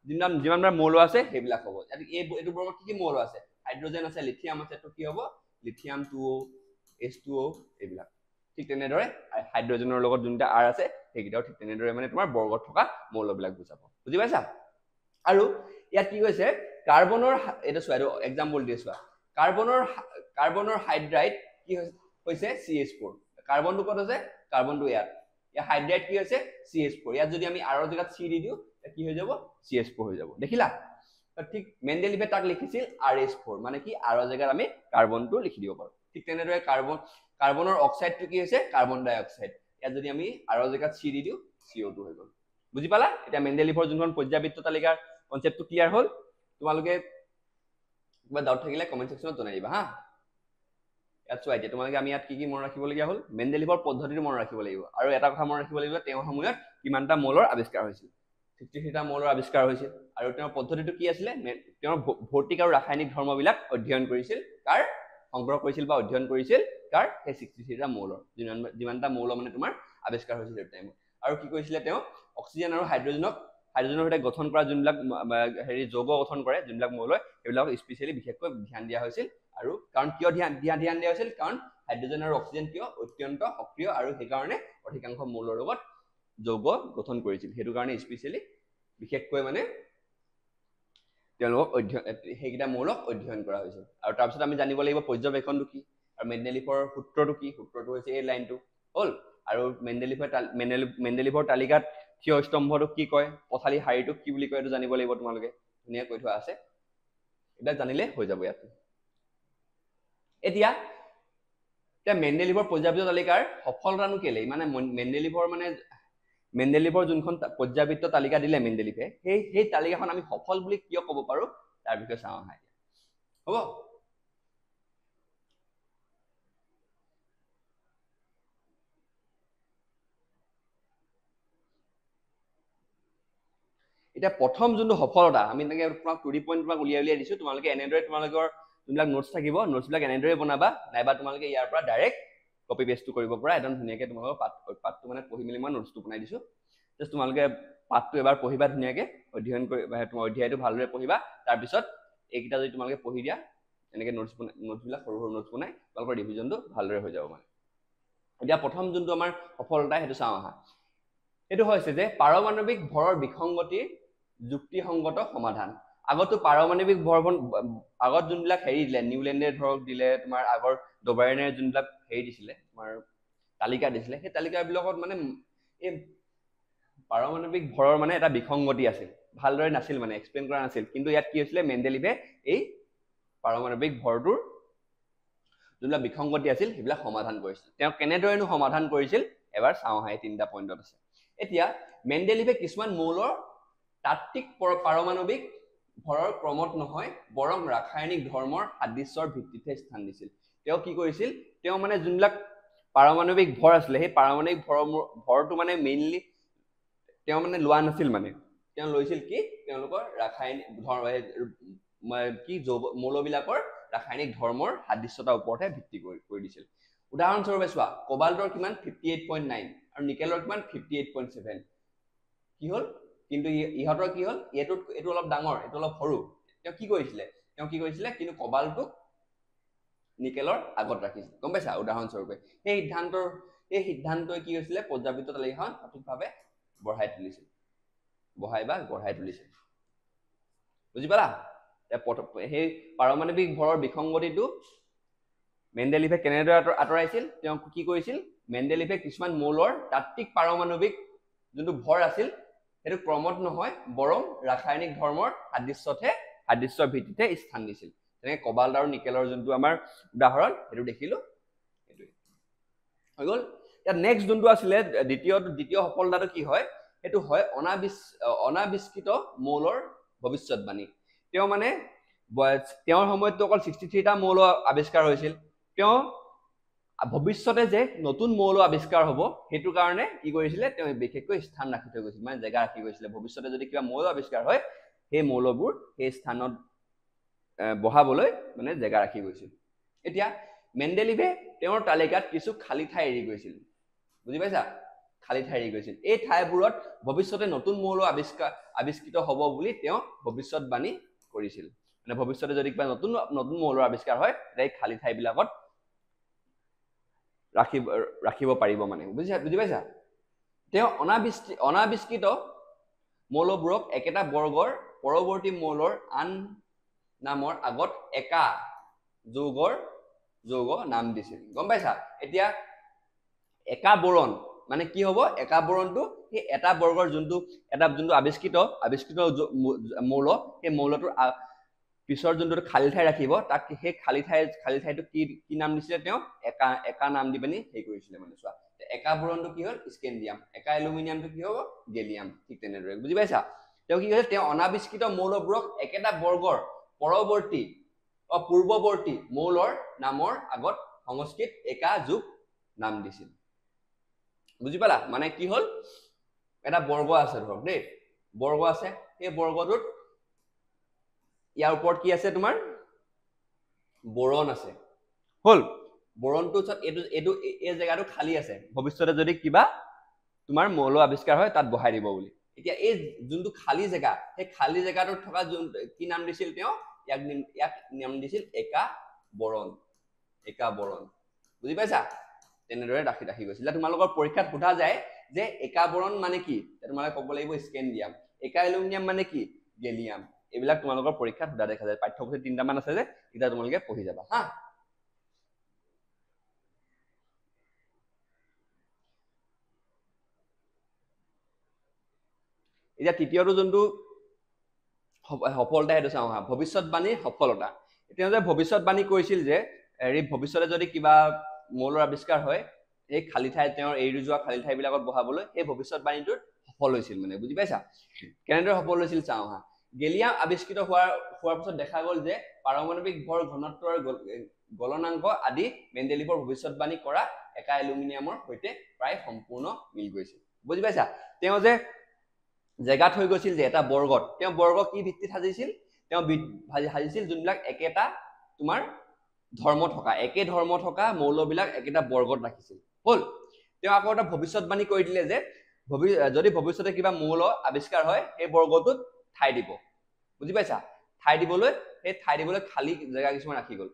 যিমান মৌল আছে সেইবিলাক হ'ব এইটো বৰ্গত কি মৌল আছে হাইড্ৰজেন আছে লিথিয়াম আছে তো কি হ'ব লিথিয়াম 2O H2O এইবিলাক ঠিক তেনেদৰে হাইড্ৰজেনৰ লগত যোনটা R আছে সেইকেইটাও ঠিক তেনেদৰে মানে তোমাৰ বৰ্গত থকা মৌলবিলাক বুজাব বুজি পাইছা আৰু ইয়াত কি কৈছে কাৰ্বনৰ এটা চোৱা এইটো এক্সাম্পল দি চোৱা কাৰ্বনৰ হাইড্ৰাইড কি হৈছে CH4 কাৰ্বনটো ক'ত আছে কাৰ্বনটো ইয়াত হাইড্ৰাইড কি হৈছে CH4 ইয়াত যদি আমি R ৰ জায়গাত C দি দিও কি হৈ যাব CH4 হৈ যাব দেখিলা ঠিক মেন্ডেলিভে তাক লিখিছিল RH4 মানে কি R ৰ জায়গাত আমি কাৰ্বনটো লিখি দিব পাৰো ঠিক তেনেদৰে কাৰ্বনৰ অক্সাইডটো কি হৈছে কাৰ্বন ডাই অক্সাইড ইয়াত যদি আমি R ৰ জায়গাত C দি দিও CO2 হৈ গ'ল বুজি পালা এটা মেন্ডেলিভৰ যোনখন পৰ্যায়বৃত্ত তালিকাৰ কনসেপ্টটো ক্লিয়াৰ হ'ল তোমালোকে কিবা ডাউট থাকিলে কমেন্ট সেকশনত জনাই দিবা হা ইয়াত চোৱা এতিয়া তোমালোকে আমি ইয়াত কি মন ৰাখিবলগীয়া হ'ল মেন্ডেলিভৰ পদ্ধতিটো মন ৰাখিব লাগিব আৰু এটা কথা মন ৰাখিব লাগিব তেওঁৰ সময়ত কিমানটা মৌলৰ আৱিষ্কাৰ হৈছিল 63টা মৌলৰ আৱিষ্কাৰ হৈছিল আৰু তেওঁৰ পদ্ধতিটো কি আছিল তেওঁৰ ভৌতিক আৰু ৰাসায়নিক ধৰ্মবিলাক অধ্যয়ন কৰিছিল কাৰ সংগ্ৰহ কৰিছিল বা অধ্যয়ন কৰিছিল কাৰ সেই 63টা মৌলৰ যিমানটা মৌল মানে তোমাৰ আৱিষ্কাৰ হৈছিল এই টাইমত আৰু কি কৰিছিল তেওঁ অক্সিজেন আৰু হাইড্ৰজেনৰ সৈতে গঠন কৰা যোনবিলাক হেৰি যৌগ গঠন কৰে যোনবিলাক মৌল এইবিলাক স্পেশালি বিশেষকৈ ধ্যান দিয়া হৈছিল আৰু কাৰণ কিয় ধ্যান দিয়া হৈছিল কাৰণ হাইড্ৰজেন আৰু অক্সিজেন কিয় অত্যন্ত সক্ৰিয় আৰু সেই কাৰণে অধিকাংশ মৌলৰ লগত যৌগ গঠন কৰিছিল হেতু কাৰণে স্পেশালি বিশেষকৈ মানে তেওঁলোকক সেইকেইটা মৌলক অধ্যয়ন কৰা হৈছিল আৰু তাৰপিছত আমি জানিব লাগিব পৰ্যবেক্ষণটো কি আৰু মেন্ডেলিভৰ সূত্ৰটো কি সূত্ৰটো হৈছে এই লাইনটো হ'ল আৰু মেন্ডেলিভৰ তালিকাত থিয় স্তম্ভটো কি কয় পথালি শাৰীটো কি বুলি কয় এইটো জানিব লাগিব তোমালোকে ধুনীয়া কৈ থোৱা আছে এটা জানিলে হৈ যাব ইয়াত এতিয়া মেন্ডেলিভৰ পৰ্যায়বৃত্ত তালিকাৰ সফলতানো কেলে মানে মেন্ডেলিভৰ যোনখন পৰ্যায়বৃত্ত তালিকা দিলে মেন্ডেলিভে সেই তালিকাখন আমি সফল বুলি কিয় ক'ব পাৰো তাৰ বিষয়ে চাওঁ আহা হ'ব এটা প্ৰথম যোনটো সফলতা আমি এনেকৈ তোমাক 2 পইণ্ট তোমাক উলিয়াই দিছো তোমালোকে এনেদৰে তোমালোকৰ যোনবিলাক নোটছ থাকিব নোটছবিলাক এনেদৰে বনাবা নাইবা তোমালোকে ইয়াৰ পৰা ডাইৰেক্ট কপি পেষ্টটো কৰিব পৰা একদম ধুনীয়াকৈ তোমালোকৰ পাঠটো মানে পঢ়ি মেলি মই নোটছটো বনাই দিছো জাস্ট তোমালোকে পাঠটো এবাৰ পঢ়িবা ধুনীয়াকৈ অধ্যয়ন কৰি তোমাৰ অধ্যায়টো ভালদৰে পঢ়িবা তাৰ পিছত এইকেইটা যদি তোমালোকে পঢ়ি দিয়া এনেকৈ নোটছবিলাক সৰু সৰু নোটছ বনাই তোমালোকৰ ৰিভিজনটো ভালদৰে হৈ যাব মানে এতিয়া প্ৰথম যোনটো আমাৰ সফলতা সেইটো চাওঁ আহা এইটো হৈছে যে পাৰমাণৱিক ভৰৰ বিসংগতিৰ যুক্তিসংগত সমাধান আগতো পাৰমাণৱিক ভৰ আগত যোনবিলাক হেৰি দিলে নিউল্যান্ডে ধৰক দিলে তোমাৰ আগৰ ডবাৰ্ণে যোনবিলাক হেৰি দিছিলে তোমাৰ তালিকা দিছিলে সেই তালিকাবিলাকত মানে এই পাৰমাণৱিক ভৰৰ মানে এটা বিসংগতি আছিল ভালদৰে নাছিল মানে এক্সপ্লেইন কৰা নাছিল কিন্তু ইয়াত কি হৈছিলে মেন্ডেলিভে এই পাৰমাণৱিক ভৰটোৰ যোনবিলাক বিসংগতি আছিল সেইবিলাক সমাধান কৰিছিল তেওঁ কেনেদৰেনো সমাধান কৰিছিল এবাৰ চাওঁ আহা 3টা পইণ্টত আছে এতিয়া মেন্ডেলিভে কিছুমান মৌলৰ তাত্ত্বিক পাৰমাণৱিক ভৰৰ ক্ৰমত নহয় বৰং ৰাসায়নিক ধৰ্মৰ সাদৃশ্যৰ ভিত্তিতে স্থান দিছিল তেওঁ কি কৰিছিল তেওঁ মানে যোনবিলাক পাৰমাণৱিক ভৰ আছিলে সেই পাৰমাণৱিক ভৰটো মানে মেইনলি তেওঁ মানে লোৱা নাছিল মানে তেওঁ লৈছিল কি তেওঁলোকৰ ৰাসায়নিক কি মৌলবিলাকৰ ৰাসায়নিক ধৰ্মৰ সাদৃশ্যতাৰ ওপৰতহে ভিত্তি কৰি দিছিল উদাহৰণস্বৰূপে চোৱা কোবাল্টৰ কিমান 58.9 আৰু নিকেলৰ কিমান 58.7 কি হ'ল কিন্তু ইহঁতৰ কি হ'ল এইটো অলপ ডাঙৰ এইটো অলপ সৰু তেওঁ কি কৰিছিলে কিন্তু কোবাল্টক নিকেলৰ আগত ৰাখিছিল গম পাইছা উদাহৰণস্বৰূপে এই সিদ্ধান্তই কি হৈছিলে পৰ্যায়বৃত্ত তালিকাখন সঠিকভাৱে বঢ়াই তুলিছিল বুজি পালা সেই পাৰমাণৱিক ভৰৰ বিসংগতিটো মেন্ডেলিভে কেনেদৰে আঁতৰাইছিল তেওঁ কি কৰিছিল মেন্ডেলিভে কিছুমান মৌলৰ তাত্ত্বিক পাৰমাণৱিক যোনটো ভৰ আছিল সেইটো ক্ৰমত নহয় বৰং ৰাসায়নিক ধৰ্মৰ সাদৃশ্যৰ ভিত্তিতে স্থান দিছিল যেনে কোবাল্ট আৰু নিকেলৰ যোনটো আমাৰ উদাহৰণ সেইটো দেখিলো এইটোৱে হৈ গ'ল ইয়াত নেক্সট যোনটো আছিলে দ্বিতীয় সফলতাটো কি হয় সেইটো হয় অনাবিষ্কৃত মৌলৰ ভৱিষ্যতবাণী তেওঁ মানে তেওঁৰ সময়তো অকল 63টা মৌল আৱিষ্কাৰ হৈছিল তেওঁ ভৱিষ্যতে যে নতুন মৌল আৱিষ্কাৰ হ'ব সেইটো কাৰণে কি কৰিছিলে তেওঁ বিশেষকৈ স্থান ৰাখি থৈ গৈছিল মানে জেগা ৰাখি গৈছিলে ভৱিষ্যতে যদি কিবা মৌল আৱিষ্কাৰ হয় সেই মৌলবোৰ সেই স্থানত বহাবলৈ মানে জেগা ৰাখি গৈছিল এতিয়া মেন্ডেলিভে তেওঁৰ তালিকাত কিছু খালী ঠাই এৰি গৈছিল বুজি পাইছা খালী ঠাই এৰি গৈছিল এই ঠাইবোৰত ভৱিষ্যতে নতুন মৌল আৱিষ্কৃত হ'ব বুলি তেওঁ ভৱিষ্যতবাণী কৰিছিল মানে ভৱিষ্যতে যদি কিবা নতুন নতুন মৌলৰ আৱিষ্কাৰ হয় এই খালী ঠাইবিলাকত ৰাখিব পাৰিব মানে বুজি পাইছা তেওঁ অনাবিষ্কৃত মৌলবোৰক একেটা বৰ্গৰ পৰৱৰ্তী মৌলৰ আন নামৰ আগত একা যৌগ নাম দিছিল গম পাইছা এতিয়া একা বৰণ মানে কি হ'ব একা বৰণটো সেই এটা বৰ্গৰ যোনটো আৱিষ্কৃত মৌল সেই মৌলটোৰ পিছৰ যোনটো খালী ঠাই ৰাখিব তাক সেই খালী ঠাইটো কি নাম দিছিলে তেওঁ একা নাম দি পিনি হেৰি কৰিছিলে মানে চোৱা একা বৰণটো কি হ'ল স্কেন্ডিয়াম একা এলুমিনিয়ামটো কি হ'ব গেলিয়াম ঠিক তেনেদৰে বুজি পাইছা তেওঁ কি কৈছে তেওঁ অনাবিষ্কৃত মৌলবোৰক একেটা বৰ্গৰ পূৰ্বৱৰ্তী মৌলৰ নামৰ আগত সংস্কৃত একা যোগ নাম দিছিল বুজি পালা মানে কি হ'ল এটা বৰ্গ আছে ধৰক দেই বৰ্গ আছে সেই বৰ্গটোত ইয়াৰ ওপৰত কি আছে তোমাৰ বৰণ আছে হ'ল বৰণটো এইটো এই জেগাটো খালী আছে ভৱিষ্যতে যদি কিবা তোমাৰ মৌল আৱিষ্কাৰ হয় তাত বহাই দিব বুলি এতিয়া এই যোনটো খালী জেগা সেই খালী জেগাটোত থকা কি নাম দিছিল তেওঁ ইয়াক নাম দিছিল একা বৰণ বুজি পাইছা তেনেদৰে ৰাখি গৈছিল তোমালোকৰ পৰীক্ষাত সোধা যায় যে একা বৰণ মানে কি তোমালোকে ক'ব লাগিব স্কেন্ডিয়াম একা এলুমিনিয়াম মানে কি গেলিয়াম এইবিলাক তোমালোকৰ পৰীক্ষাত সোধা দেখা যায় পাঠ্যপুথি 3টা মান আছে যে এটা তোমালোকে পঢ়ি যাবা হা এতিয়া তৃতীয়টো যোনটো সফলতা সেইটো চাওঁ হা ভৱিষ্যতবাণীৰ সফলতা এতিয়া যে ভৱিষ্যতবাণী কৰিছিল যে ভৱিষ্যতে যদি কিবা মৌলৰ আৱিষ্কাৰ হয় এই খালী ঠাই তেওঁৰ এৰি যোৱা খালী ঠাইবিলাকত বহাবলৈ সেই ভৱিষ্যতবাণীটোত সফল হৈছিল মানে বুজি পাইছা কেনেদৰে সফল হৈছিল চাওঁ হা গেলিয়াম আৱিষ্কৃত হোৱাৰ পিছত দেখা গ'ল যে পাৰমাণৱিক ভৰ ঘনত্ব আৰু গলনাংক আদি মেণ্ডেলিভৰ ভৱিষ্যতবাণী কৰা একা এলুমিনিয়ামৰ সৈতে প্ৰায় সম্পূৰ্ণ মিল গৈছিল বুজি পাইছা তেওঁ যে জেগাত হৈ গৈছিল যে এটা বৰ্গত তেওঁ বৰ্গ কি ভিত্তিত সাজিছিল তেওঁ সাজিছিল যোনবিলাক একেটা তোমাৰ একে ধৰ্ম থকা মৌলবিলাক একেটা বৰ্গত ৰাখিছিল হ'ল তেওঁ আকৌ এটা ভৱিষ্যতবাণী কৰি দিলে যে যদি ভৱিষ্যতে কিবা মৌল আৱিষ্কাৰ হয় সেই বৰ্গটোত ঠাই দিব বুজি পাইছা ঠাই দিবলৈ খালী জেগা কিছুমান ৰাখি গ'ল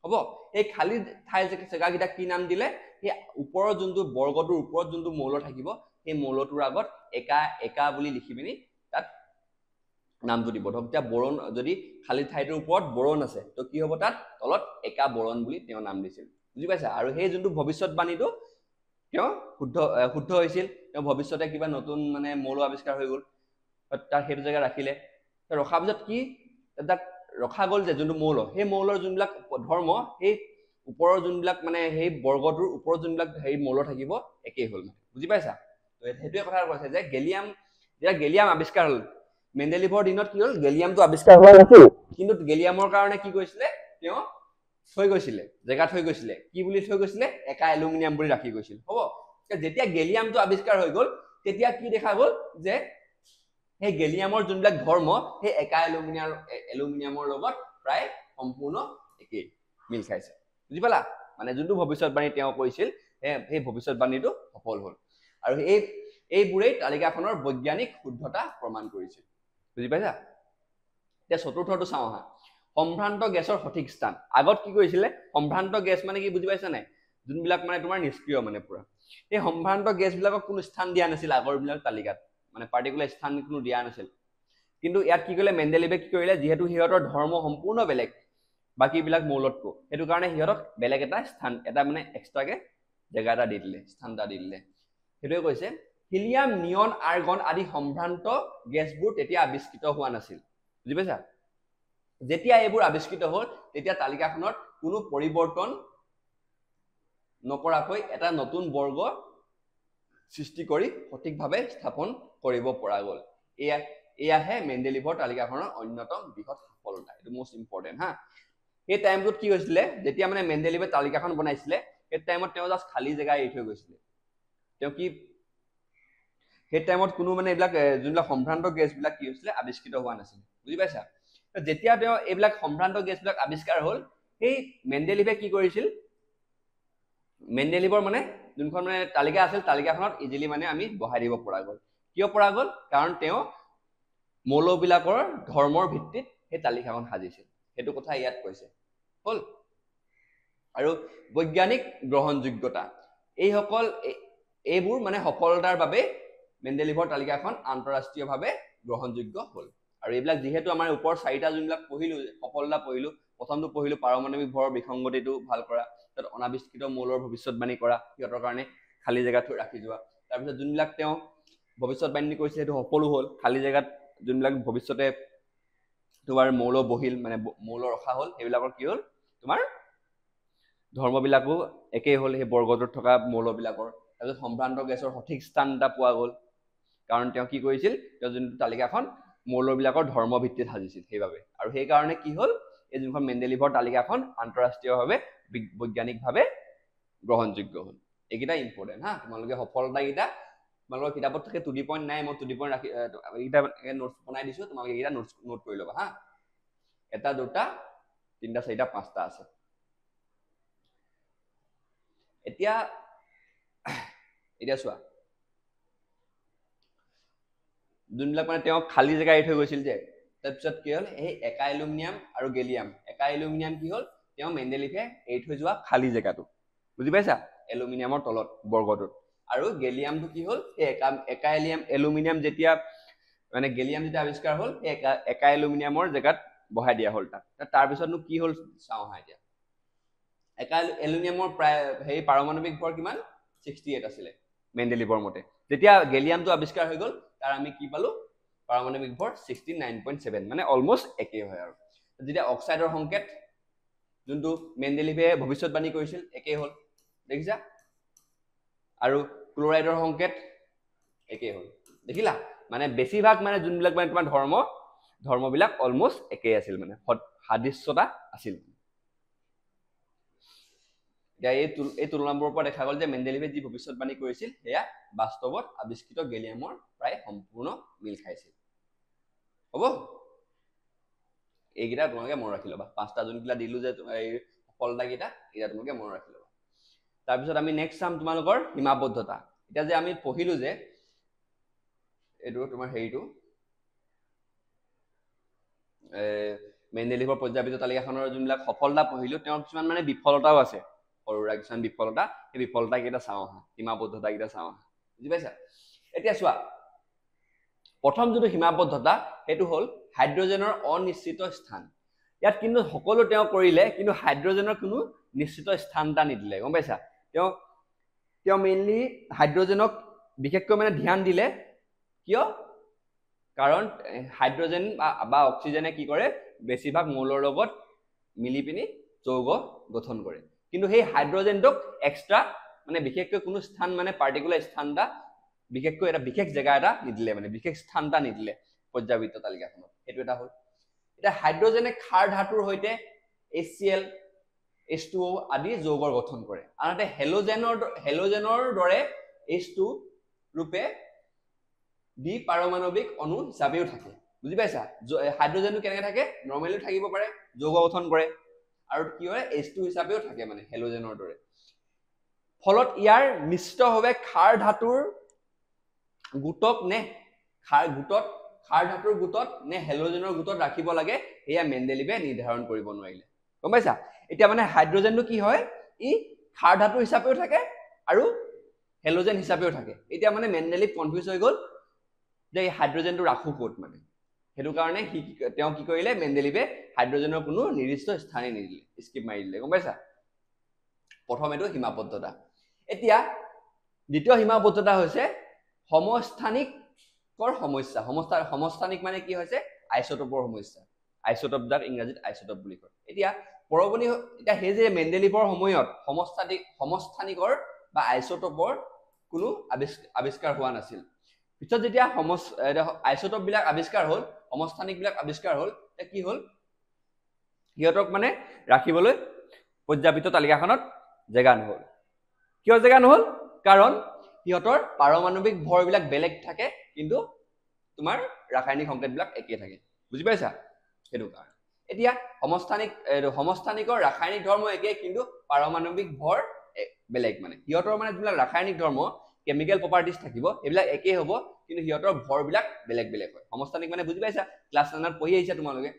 হ'ব এই খালী ঠাই জেগাকেইটা কি নাম দিলে সেই ওপৰৰ যোনটো বৰ্গটোৰ ওপৰত যোনটো মৌল থাকিব সেই মৌলটোৰ আগত একা বুলি লিখি পিনি তাত নামটো দিব ধৰক এতিয়া বৰণ যদি খালী ঠাইটোৰ ওপৰত বৰণ আছে তো কি হ'ব তাত তলত একা বৰণ বুলি তেওঁ নাম দিছিল বুজি পাইছা আৰু সেই যোনটো ভৱিষ্যতবাণীটো তেওঁ শুদ্ধ হৈছিল তেওঁ ভৱিষ্যতে কিবা নতুন মানে মৌল আৱিষ্কাৰ হৈ গ'ল তাৰ সেইটো জেগা ৰাখিলে ৰখাৰ পিছত কি তাত ৰখা গ'ল যে যোনটো মৌল সেই মৌলৰ যোনবিলাক ধৰ্ম সেই ওপৰৰ যোনবিলাক মানে সেই বৰ্গটোৰ ওপৰত যোনবিলাক হেৰি মৌল থাকিব একেই হ'ল মানে বুজি পাইছা সেইটোৱে কথা কৈছে যে গেলিয়াম আৱিষ্কাৰ হ'ল মেণ্ডেলিভৰ দিনত কি হ'ল গেলিয়ামটো আৱিষ্কাৰ হোৱা নাছিল কিন্তু গেলিয়ামৰ কাৰণে কি কৰিছিলে তেওঁ থৈ গৈছিলে জেগাত থৈ গৈছিলে কি বুলি থৈ গৈছিলে একা এলুমিনিয়াম বুলি ৰাখি গৈছিল হ'ব যেতিয়া গেলিয়ামটো আৱিষ্কাৰ হৈ গ'ল তেতিয়া কি দেখা গ'ল যে সেই গেলিয়ামৰ যোনবিলাক ধৰ্ম সেই একা এলুমিনিয়ামৰ লগত প্ৰায় সম্পূৰ্ণ একেই মিল খাইছে বুজি পালা মানে যোনটো ভৱিষ্যতবাণী তেওঁ কৰিছিল সেই ভৱিষ্যতবাণীটো সফল হ'ল আৰু এইবোৰেই তালিকাখনৰ বৈজ্ঞানিক শুদ্ধতা প্ৰমাণ কৰিছিল বুজি পাইছা এতিয়া চতুৰ্থটো চাওঁ হা সম্ভ্ৰান্ত গেছৰ সঠিক স্থান আগত কি কৰিছিলে সম্ভ্ৰান্ত গেছ মানে কি বুজি পাইছা নাই যোনবিলাক মানে তোমাৰ নিষ্ক্ৰিয় মানে পুৰা এই সম্ভ্ৰান্ত গেছবিলাকক কোনো স্থান দিয়া নাছিল আগৰবিলাক তালিকাত মানে পাৰ্টিকুলাৰ স্থান কোনো দিয়া নাছিল কিন্তু ইয়াত কি কৰিলে মেণ্ডেলিভে কি কৰিলে যিহেতু সিহঁতৰ ধৰ্ম সম্পূৰ্ণ বেলেগ বাকীবিলাক মৌলতকৈ সেইটো কাৰণে সিহঁতক বেলেগ এটা স্থান এটা মানে এক্সট্ৰাকে জেগা এটা দি দিলে স্থান এটা দি দিলে সেইটোৱে কৈছে হিলিয়াম নিয়ন আৰ্গন আদি সম্ভ্ৰান্ত গেছবোৰ তেতিয়া আৱিষ্কৃত হোৱা নাছিল বুজি পাইছা যেতিয়া এইবোৰ আৱিষ্কৃত হ'ল তেতিয়া তালিকাখনত কোনো পৰিৱৰ্তন নকৰাকৈ এটা নতুন বৰ্গ সৃষ্টি কৰি সঠিকভাৱে স্থাপন কৰিব পৰা গ'ল এয়াহে মেণ্ডেলিভৰ তালিকাখনৰ অন্যতম বৃহৎ সফলতা এইটো মোষ্ট ইম্পৰ্টেণ্ট হা সেই টাইমটোত কি হৈছিলে যেতিয়া মানে মেণ্ডেলিভে তালিকাখন বনাইছিলে সেই টাইমত তেওঁ জাষ্ট খালী জেগা এৰি থৈ গৈছিলে তেওঁ কি সেই টাইমত কোনো মানে এইবিলাক যোনবিলাক সম্ভ্ৰান্ত গেছবিলাক কি হৈছিলে আৱিষ্কৃত হোৱা নাছিল বুজি পাইছা যেতিয়া তেওঁ এইবিলাক সম্ভ্ৰান্ত গেছবিলাক আৱিষ্কাৰ হ'ল সেই মেণ্ডেলিভে কি কৰিছিল মেণ্ডেলিভৰ মানে যোনখন মানে তালিকা আছিল তালিকাখনত ইজিলি মানে আমি বহাই দিব পৰা গ'ল কিয় পৰা গ'ল কাৰণ তেওঁ মৌলবিলাকৰ ধৰ্মৰ ভিত্তিত সেই তালিকাখন সাজিছিল সেইটো কথা ইয়াত কৈছে হল আৰু বৈজ্ঞানিক গ্ৰহণযোগ্যতা এইবোৰ মানে সফলতাৰ বাবে মেণ্ডেলিভৰ তালিকাখন আন্তঃৰাষ্ট্ৰীয়ভাৱে গ্ৰহণযোগ্য হল আৰু এইবিলাক যেহেতু আমাৰ ওপৰ চাৰিটা যোনবিলাক পঢ়িলো সফলতা পঢ়িলো প্ৰথমটো পঢ়িলো পাৰমাণৱিক ভৰৰ বিসংগতিটো ভাল কৰা তাত অনাবিষ্কৃত মৌলৰ ভৱিষ্যৎবাণী কৰা সিহঁতৰ কাৰণে খালী জেগাত ৰাখি যোৱা তাৰপিছত যোনবিলাক তেওঁ ভৱিষ্যৎবাণী কৰিছে সেইটো সফলো হ'ল খালী জেগাত যোনবিলাক ভৱিষ্যতে তোমাৰ মৌল বহিল মানে মৌল ৰখা হ'ল সেইবিলাকৰ কি হ'ল তোমাৰ ধৰ্মবিলাকো একেই হ'ল সেই বৰ্গটোত থকা মৌলবিলাকৰ তাৰপিছত সম্ভ্ৰান্ত গেছৰ সঠিক স্থান এটা পোৱা গ'ল কাৰণ তেওঁ কি কৰিছিল তেওঁ যোনটো তালিকাখন মৌলবিলাকৰ ধৰ্ম ভিত্তিত সাজিছিল সেইবাবে আৰু সেইকাৰণে কি হ'ল এই যোনখন মেণ্ডেলিভৰ তালিকাখন আন্তঃৰাষ্ট্ৰীয়ভাৱে বৈজ্ঞানিকভাৱে গ্ৰহণযোগ্য হ'ল এইকেইটা ইম্পৰ্টেণ্ট হা তোমালোকে সফলতাকেইটা তোমালোকৰ কিতাপত থাকে টু দি পইণ্ট নাই মই টু দি পইণ্ট ৰাখি এইকেইটা নোটছ বনাই দিছোঁ তোমালোকে এইকেইটা নোট কৰি ল'বা হা এটা দুটা তিনিটা চাৰিটা পাঁচটা আছে এতিয়া চোৱা যোনবিলাক মানে তেওঁ খালী জেগা এৰি থৈ গৈছিল যে তাৰপিছত কি হ'ল এই একা এলুমিনিয়াম আৰু গেলিয়াম একা এলুমিনিয়াম কি হ'ল তেওঁ মেণ্ডেলিভে এৰি থৈ যোৱা খালী জেগাটো বুজি পাইছা এলুমিনিয়ামৰ তলত বৰ্গটোত আৰু গেলিয়ামটো কি হ'ল এই একা এলুমিনিয়াম যেতিয়া মানে গেলিয়াম যেতিয়া আৱিষ্কাৰ হ'ল সেই একা এলুমিনিয়ামৰ জেগাত বহাই দিয়া হ'ল তাৰপিছতনো কি হ'ল চাওঁ হা এতিয়া একা এলুমিনিয়ামৰ প্ৰায় সেই পাৰমাণৱিক ভৰ কিমান 68 আছিলে মেণ্ডেলিভৰ মতে যেতিয়া গেলিয়ামটো আৱিষ্কাৰ হৈ গ'ল তাৰ আমি কি পালো পাৰমাণৱিক ভৰ 69.7 মানে অলমোষ্ট একেই হয় আৰু যেতিয়া অক্সাইডৰ সংকেত যোনটো মেণ্ডেলিভে ভৱিষ্যৎবাণী কৰিছিল একেই হ'ল দেখিছা আৰু ক্লোৰাইডৰ সংকেত একেই হ'ল দেখিলা মানে বেছিভাগ মানে যোনবিলাক মানে তোমাৰ ধৰ্মবিলাক অলমোষ্ট একেই আছিল মানে সাদৃশ্যতা আছিল এতিয়া এই তুলনাবোৰৰ পৰা দেখা গ'ল যে মেণ্ডেলিভে যি ভৱিষ্যৎবাণী কৰিছিল সেয়া বাস্তৱত আৱিষ্কৃত গেলিয়ামৰ প্ৰায় সম্পূৰ্ণ মিল খাইছিল হ'ব এইকেইটা তোমালোকে মনত ৰাখি ল'বা পাঁচটা যোনকেইটা দিলো যে এই সফলতাকেইটা এইকেইটা তোমালোকে মনত ৰাখি ল'বা তাৰপিছত আমি নেক্সট চাম তোমালোকৰ সীমাবদ্ধতা এতিয়া যে আমি পঢ়িলো যে এইটো তোমাৰ হেৰিটো মেণ্ডেলিভৰ পৰ্যায়বৃত্ত তালিকাখনৰ যোনবিলাক সফলতা পঢ়িলো তেওঁৰ কিছুমান মানে বিফলতাও আছে সৰু সুৰা কিছুমান বিফলতা সেই বিফলতা কেইটা চাওঁ আহা সীমাবদ্ধতা কেইটা চাওঁ আহা বুজি পাইছা এতিয়া চোৱা প্ৰথম যোনটো সীমাবদ্ধতা সেইটো হ'ল হাইড্ৰজেনৰ অনিশ্চিত স্থান ইয়াত কিন্তু সকলো তেওঁ কৰিলে কিন্তু হাইড্ৰজেনৰ কোনো নিশ্চিত স্থান এটা নিদিলে গম পাইছা তেওঁ মেইনলি হাইড্ৰজেনক বিশেষকৈ মানে ধ্যান দিলে কিয় কাৰণ হাইড্ৰজেন বা অক্সিজেনে কি কৰে বেছিভাগ মৌলৰ লগত মিলি পিনি যৌগ গঠন কৰে কিন্তু সেই হাইড্ৰজেনটোক এক্সট্ৰা মানে বিশেষকৈ কোনো স্থান মানে পাৰ্টিকুলাৰ স্থান এটা বিশেষকৈ এটা বিশেষ জেগা এটা নিদিলে মানে বিশেষ স্থান এটা নিদিলে পৰ্যায়বৃত্ত তালিকাখনত সেইটো এটা হ'ল এতিয়া হাইড্ৰজেনে ক্ষাৰ ধাতুৰ সৈতে HCl H2O আদি যৌগৰ গঠন কৰে আনহাতে হেলোজেনৰ দৰে H2 ৰূপে দ্বি পাৰমাণৱিক অণু হিচাপেও থাকে বুজি পাইছা হাইড্ৰজেনটো কেনেকৈ থাকে নৰ্মেলি থাকিব পাৰে যৌগ গঠন কৰে আৰু কি হয় H2 হিচাপেও থাকে মানে হেলোজেনৰ দৰে ফলত ইয়াৰ নিশ্চিতভাৱে ক্ষাৰ ধাতুৰ গোটক নে ক্ষাৰ ধাতুৰ গোটত নে হেলোজেনৰ গোটত ৰাখিব লাগে এয়া মেণ্ডেলিভে নিৰ্ধাৰণ কৰিব নোৱাৰিলে গম পাইছা এতিয়া মানে হাইড্ৰজেনটো কি হয় ই ক্ষাৰ ধাতু হিচাপেও থাকে আৰু হেলোজেন হিচাপেও থাকে এতিয়া মানে মেণ্ডেলিভ কনফিউজ হৈ গ'ল যে এই হাইড্ৰজেনটো ৰাখো ক'ত মানে সেইটো কাৰণে তেওঁ কি কৰিলে মেণ্ডেলিভে হাইড্ৰজেনৰ কোনো নিৰ্দিষ্ট স্থানেই নিদিলে স্কিপ মাৰি দিলে গম পাইছা প্ৰথম এইটো সীমাবদ্ধতা এতিয়া দ্বিতীয় সীমাবদ্ধতা হৈছে সমস্থানিকৰ সমস্যা সমস্থানিক মানে কি হৈছে আইচোটোপৰ সমস্যা আইচোটোপ যাক ইংৰাজীত আইচোটোপ বুলি কয় এতিয়া পৰৱৰ্তী এতিয়া সেই যে মেণ্ডেলিভৰ সময়ত সমস্থানিকৰ বা আইচোটোপৰ কোনো আৱিষ্কাৰ হোৱা নাছিল পিছত যেতিয়া আইচোটোপ বিলাক আৱিষ্কাৰ হ'ল সমস্থানিক বিলাক আৱিষ্কাৰ হ'ল তেতিয়া কি হ'ল সিহঁতক মানে ৰাখিবলৈ পৰ্যায়বৃত্ত তালিকাখনত জেগা নহ'ল কিয় জেগা নহ'ল কাৰণ সিহঁতৰ পাৰমাণৱিক ভৰবিলাক বেলেগ থাকে কিন্তু তোমাৰ ৰাসায়নিক সংকেতবিলাক একেই থাকে বুজি পাইছা সেইটো কাৰণে এতিয়া সমস্থানিকৰ ৰাসায়নিক ধৰ্ম একেই কিন্তু পাৰমাণৱিক ভৰ বেলেগ মানে সিহঁতৰ মানে যিবিলাক ৰাসায়নিক ধৰ্ম কেমিকেল প্ৰপাৰ্টিজ থাকিব এইবিলাক একেই হ'ব কিন্তু সিহঁতৰ ভৰবিলাক বেলেগ বেলেগ হয় সমস্থানিক মানে বুজি পাইছা ক্লাছ 9ত পঢ়ি আহিছা তোমালোকে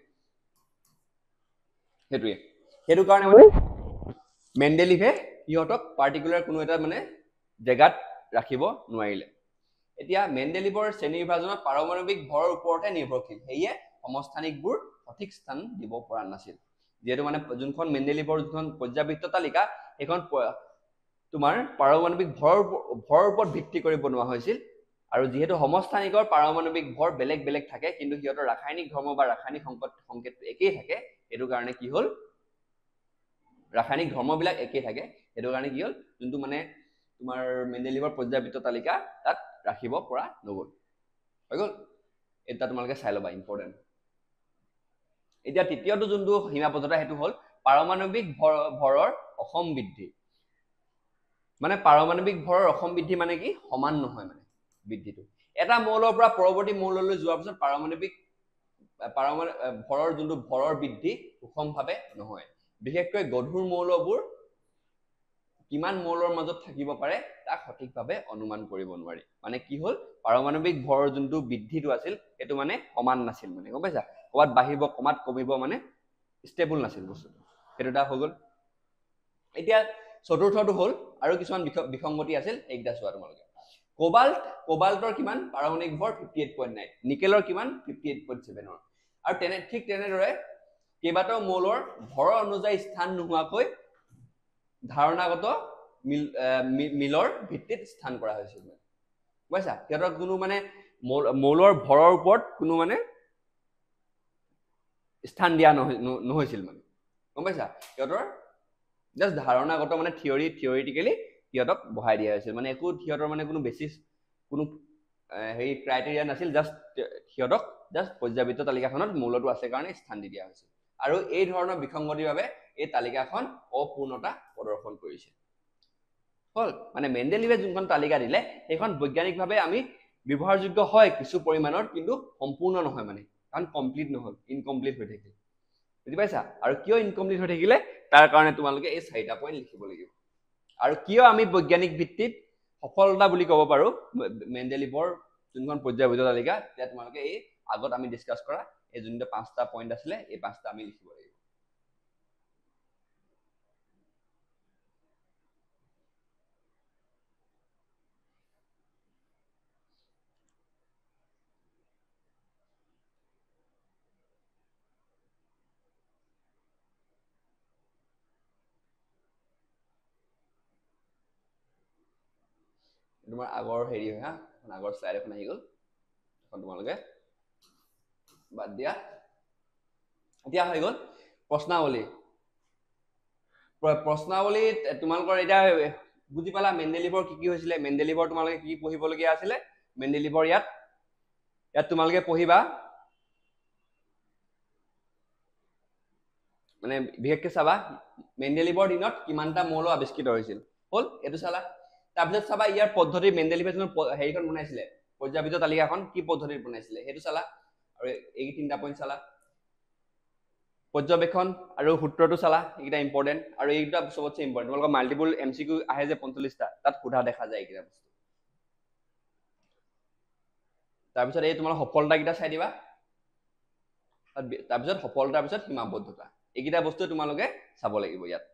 সেইটোৱে সেইটো কাৰণে মানে মেণ্ডেলিভে সিহঁতক পাৰ্টিকুলাৰ কোনো এটা মানে জেগাত ৰাখিব নোৱাৰিলে এতিয়া মেণ্ডেলিভৰ শ্ৰেণী বিভাজনত পাৰমাণৱিক ভৰৰ ওপৰতে নিৰ্ভৰশীল সেয়ে সমস্থানিকবোৰ সঠিক স্থান দিব পৰা নাছিল যেহেতু মানে যোনখন মেণ্ডেলিভৰ যোনখন পৰ্যাবৃত্ত তালিকা সেইখন তোমাৰ পাৰমাণৱিক ভৰৰ ওপৰত ভিত্তি কৰি বনোৱা হৈছিল আৰু যেহেতু সমস্থানিকৰ পাৰমাণৱিক ভৰ বেলেগ বেলেগ থাকে কিন্তু সিহঁতৰ ৰাসায়নিক ধৰ্ম বা ৰাসায়নিক সংকেতটো একেই থাকে এইটো কাৰণে কি হ'ল ৰাসায়নিক ধৰ্মবিলাক একেই থাকে সেইটো কাৰণে কি হ'ল যোনটো মানে তোমাৰ মেণ্ডেলিভৰ পৰ্যাবৃত্ত তালিকা তাত ৰাখিব পৰা নগ'ল হৈ গ'ল এটা তোমালোকে চাই ল'বা ইম্পৰ্টেণ্ট এতিয়া তৃতীয়টো যোনটো সীমাবদ্ধতা সেইটো হ'ল পাৰমাণৱিক ভৰৰ অসম বৃদ্ধি মানে পাৰমাণৱিক ভৰৰ অসম বৃদ্ধি মানে কি সমান নহয় মানে বৃদ্ধিটো এটা মৌলৰ পৰা পৰৱৰ্তী মৌললৈ যোৱাৰ পিছত পাৰমাণৱিক ভৰৰ যোনটো ভৰৰ বৃদ্ধি সুষমভাৱে নহয় বিশেষকৈ গধুৰ মৌলবোৰ কিমান মৌলৰ মাজত থাকিব পাৰে তাক সঠিকভাৱে অনুমান কৰিব নোৱাৰি মানে কি হ'ল পাৰমাণৱিক ভৰৰ যোনটো বৃদ্ধিটো আছিল সেইটো মানে সমান নাছিল মানে গম পাইছা ক'বাত বাঢ়িব ক'বাত কমিব মানে ষ্টেবল নাছিল বস্তুটো সেইটো এটা হৈ গ'ল এতিয়া চতুৰ্থটো হ'ল আৰু কিছুমান বিসংগতি আছিল এইকেইটা চোৱা তোমালোকে কোবাল্টৰ কিমান পাৰমাণৱিক ভৰ 58.9 নিকেলৰ কিমান 58.7 আৰু ঠিক তেনেদৰে কেইবাটাও মৌলৰ ভৰ অনুযায়ী স্থান নোহোৱাকৈ ধাৰণাগত মিলৰ ভিত্তিত স্থান কৰা হৈছিল বুজিছা সিহঁতৰ কোনো মানে মৌলৰ ভৰৰ ওপৰত কোনো মানে স্থান দিয়া নহৈছিল মানে গম পাইছা সিহঁতৰ জাষ্ট ধাৰণাগত মানে থিয়ৰিটিকেলি সিহঁতক বহাই দিয়া হৈছিল মানে একো সিহঁতৰ মানে কোনো বেচিছ কোনো হেৰি ক্ৰাইটেৰিয়া নাছিল জাষ্ট সিহঁতক জাষ্ট পৰ্যাবৃত্ত তালিকাখনত মৌলটো আছে কাৰণে স্থান দি দিয়া হৈছিল আৰু এই ধৰণৰ বিসংগতিৰ বাবে এই তালিকাখন অপূৰ্ণতা প্ৰদৰ্শন কৰিছে হ'ল মানে মেণ্ডেলিভে যোনখন তালিকা দিলে সেইখন বৈজ্ঞানিকভাৱে আমি ব্যৱহাৰযোগ্য হয় কিছু পৰিমাণৰ কিন্তু সম্পূৰ্ণ নহয় মানে কাৰণ কমপ্লিট নহ'ল ইনকমপ্লিট হৈ থাকিল বুজি পাইছা আৰু কিয় ইনকমপ্লিট হৈ থাকিলে তাৰ কাৰণে তোমালোকে এই 4টা পইণ্ট লিখিব লাগিব আৰু কিয় আমি বৈজ্ঞানিক ভিত্তিত সফলতা বুলি ক'ব পাৰো মেণ্ডেলিভৰ যোনখন পৰ্যাবৃত্ত তালিকা তেতিয়া তোমালোকে এই আগত আমি ডিছকাছ কৰা এই যোনটো 5টা পইণ্ট আছিলে এই 5টা আমি লিখিব লাগিব তোমাৰ আগৰ হেৰি হয় হা আগৰ স্লাইড এখন আহি গ'ল এখন তোমালোকে বাদ দিয়া এতিয়া হৈ গ'ল প্ৰশ্নাৱলীত তোমালোকৰ এতিয়া বুজি পালা মেণ্ডেলিভৰ কি হৈছিলে মেণ্ডেলিভৰ তোমালোকে কি পঢ়িবলগীয়া আছিলে মেণ্ডেলিভৰ ইয়াত তোমালোকে পঢ়িবা মানে বিশেষকৈ চাবা মেণ্ডেলিভৰ দিনত কিমানটা মৌল আৱিষ্কৃত হৈছিল হ'ল এইটো চালা তাৰপিছত চাবা ইয়াৰ পদ্ধতি মেণ্ডেলিভে হেৰিখন বনাইছিলে পৰ্যাবৃত্ত তালিকাখন কি পদ্ধতিত বনাইছিলে সেইটো চালা আৰু এই 3টা পইণ্ট চালা পৰ্যবেক্ষণ আৰু সূত্ৰটো চালা এইকেইটা ইম্পৰ্টেণ্ট আৰু এইকেইটা চবতছে ইম্পৰ্টেণ্ট তোমালোকৰ মাল্টিপল MCQ আহে যে 45টা তাত সোধা দেখা যায় এইকেইটা বস্তু তাৰপিছত এই তোমাৰ সফলতাকেইটা চাই দিবা তাৰপিছত সফলতাৰ পিছত সীমাবদ্ধতা এইকেইটা বস্তু তোমালোকে চাব লাগিব ইয়াত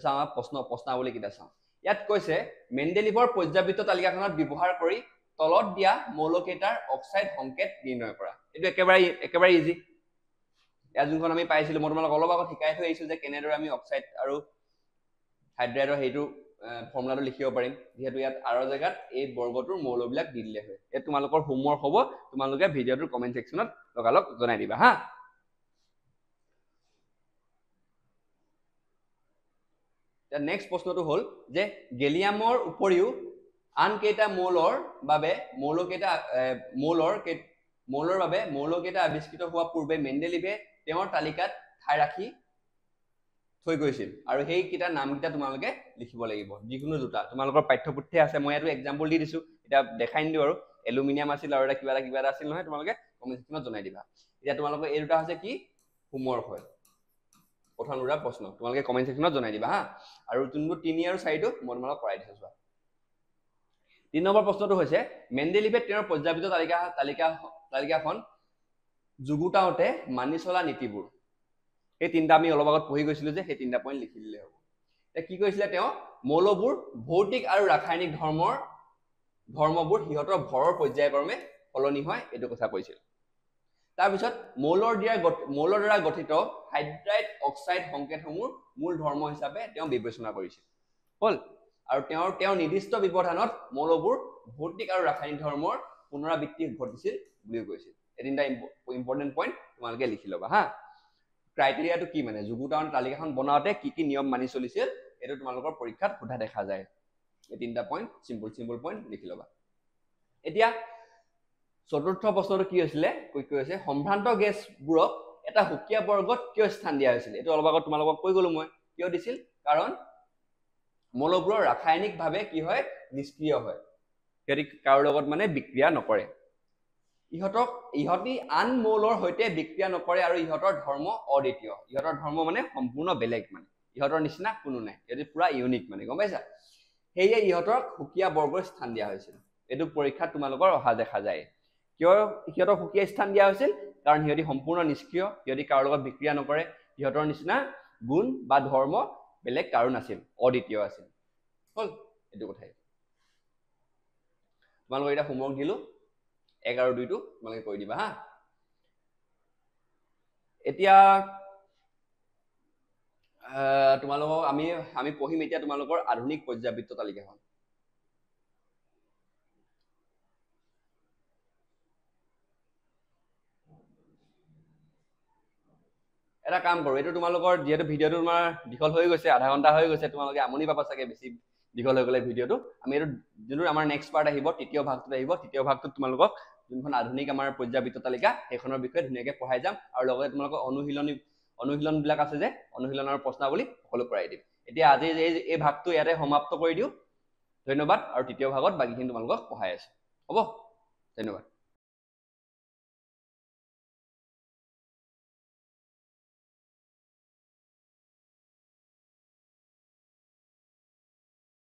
চাওঁ আমাৰ প্ৰশ্নাৱলী কেইটা চাওঁ ইয়াত কৈছে মেণ্ডেলিভৰ পৰ্যাবৃত্ত তালিকাখনত ব্যৱহাৰ কৰি তলত দিয়া মৌলকেইটাৰ অক্সাইড সংকেত নিৰ্ণয় কৰা এইটো একেবাৰে ইজি ইয়াত যোনখন আমি পাইছিলো মই তোমালোকক অলপ আগত শিকাই থৈ আহিছো যে কেনেদৰে আমি অক্সাইড আৰু হাইড্ৰাইডৰ সেইটো ফৰ্মুলাটো লিখিব পাৰিম যেহেতু ইয়াত আৰৰ জেগাত এই বৰ্গটোৰ মৌলবিলাক দি দিলে হয় ইয়াত তোমালোকৰ হোমৱৰ্ক হ'ব তোমালোকে ভিডিঅ'টোৰ কমেণ্ট ছেকশ্যনত লগালগ জনাই দিবা হা নেক্সট প্ৰশ্নটো হ'ল যে গেলিয়ামৰ উপৰিও আন কেইটা মৌলৰ বাবে মৌলকেইটা আৱিষ্কৃত হোৱা পূৰ্বে মেণ্ডেলিভে তেওঁৰ তালিকাত ঠাই ৰাখি থৈ গৈছিল আৰু সেইকেইটাৰ নামকেইটা তোমালোকে লিখিব লাগিব যিকোনো দুটা তোমালোকৰ পাঠ্যপুথিতে আছে মই এইটো এক্সাম্পল দি দিছো এটা দেখাই নিদিওঁ আৰু এলুমিনিয়াম আছিল আৰু এটা কিবা এটা আছিল নহয় তোমালোকে কমেণ্ট ছেকশ্যনত জনাই দিবা এতিয়া তোমালোকৰ এই দুটা হৈছে কি হোমৱৰ্ক হয় প্ৰথম দুটা প্ৰশ্ন তোমালোকে কমেণ্ট ছেকশ্যনত জনাই দিবা হা আৰু যোনটো 3 আৰু 4টো মই তোমালোকক কৰাই দিছো চোৱা 3 নম্বৰ প্ৰশ্নটো হৈছে মেণ্ডেলিভে তেওঁৰ পৰ্যাবৃত্ত তালিকাখন যুগুতাওঁতে মানি চলা নীতিবোৰ সেই তিনিটা আমি অলপ আগত পঢ়ি গৈছিলো যে সেই তিনিটা পইণ্ট লিখি দিলে হ'ব এতিয়া কি কৈছিলে তেওঁ মৌলবোৰ ভৌতিক আৰু ৰাসায়নিক ধৰ্মবোৰ সিহঁতৰ ভৰৰ পৰ্যায়ক্ৰমে সলনি হয় এইটো কথা কৈছিল তাৰপিছত মৌলৰ দ্বাৰা গঠিত হাইড্ৰাইড অক্সাইড সংকেতসমূহ মূল ধৰ্ম হিচাপে তেওঁ বিবেচনা কৰিছিল হল আৰু তেওঁৰ নিৰ্দিষ্ট ব্যৱধানত মৌলবোৰ ভৌতিক আৰু ৰাসায়নিক ধৰ্মৰ পুনৰাবৃত্তি ঘটিছিল বুলি কৈছিল এই তিনিটা ইম্পৰ্টেণ্ট পইণ্ট তোমালোকে লিখি ল'বা হা ক্ৰাইটেৰিয়াটো কি মানে যুগুতায়ন তালিকাখন বনাওঁতে কি কি নিয়ম মানি চলিছিল এইটো তোমালোকৰ পৰীক্ষাত সোধা দেখা যায় এই তিনিটা পইণ্ট চিম্পল পইণ্ট লিখি ল'বা এতিয়া চতুৰ্থ প্ৰশ্নটো কি হৈছিলে কৈ হৈছে সম্ভ্ৰান্ত গেছবোৰক এটা সুকীয়া বৰ্গত কিয় স্থান দিয়া হৈছিল এইটো অলপ আগত তোমালোকক কৈ গলো মই কিয় দিছিল কাৰণ মৌলবোৰৰ ৰাসায়নিকভাৱে কি হয় নিষ্ক্ৰিয় হয় সিহঁতি কাৰো লগত মানে বিক্ৰিয়া নকৰে ইহঁতি আন মৌলৰ সৈতে বিক্ৰিয়া নকৰে আৰু ইহঁতৰ ধৰ্ম অদ্বিতীয় ইহঁতৰ ধৰ্ম মানে সম্পূৰ্ণ বেলেগ মানে ইহঁতৰ নিচিনা কোনো নাই ইহঁতি পুৰা ইউনিক মানে গম পাইছা সেয়ে ইহঁতক সুকীয়া বৰ্গৰ স্থান দিয়া হৈছিল এইটো পৰীক্ষাত তোমালোকৰ অহা দেখা যায় কিয় ইহঁতক সুকীয়া স্থান দিয়া হৈছিল কাৰণ সিহঁতি সম্পূৰ্ণ নিষ্ক্ৰিয় সিহঁতি কাৰো লগত বিক্ৰিয়া নকৰে ইহঁতৰ নিচিনা গুণ বা ধৰ্ম বেলেগ কাৰো নাছিল অদ্বিতীয় আছিল হল এইটো কথাই তোমালোকক এটা হোমৱৰ্ক দিলো 1 আৰু 2 টো তোমালোকে কৈ দিবা হা এতিয়া তোমালোকক আমি পঢ়িম এতিয়া তোমালোকৰ আধুনিক পৰ্যাবৃত্ত তালিকাখন এটা কাম কৰো এইটো তোমালোকৰ যেহেতু ভিডিঅ'টো তোমাৰ দীঘল হৈ গৈছে আধা ঘণ্টা হৈ গৈছে তোমালোকে আমনি পাবা চাগে বেছি দীঘল হৈ গ'লে ভিডিঅ'টো আমি এইটো যোনটো আমাৰ নেক্সট পাৰ্ট আহিব তৃতীয় ভাগটোত আহিব তৃতীয় ভাগটোত তোমালোকক যোনখন আধুনিক আমাৰ পৰ্যাবৃত্ত তালিকা সেইখনৰ বিষয়ে ধুনীয়াকৈ পঢ়াই যাম আৰু লগতে তোমালোকক অনুশীলনবিলাক আছে যে অনুশীলনৰ প্ৰশ্নাৱলী সকলো কৰাই দিম এতিয়া আজি এই ভাগটো ইয়াতে সমাপ্ত কৰি দিওঁ ধন্যবাদ আৰু তৃতীয় ভাগত বাকীখিনি তোমালোকক পঢ়াই আছো হ'ব ধন্যবাদ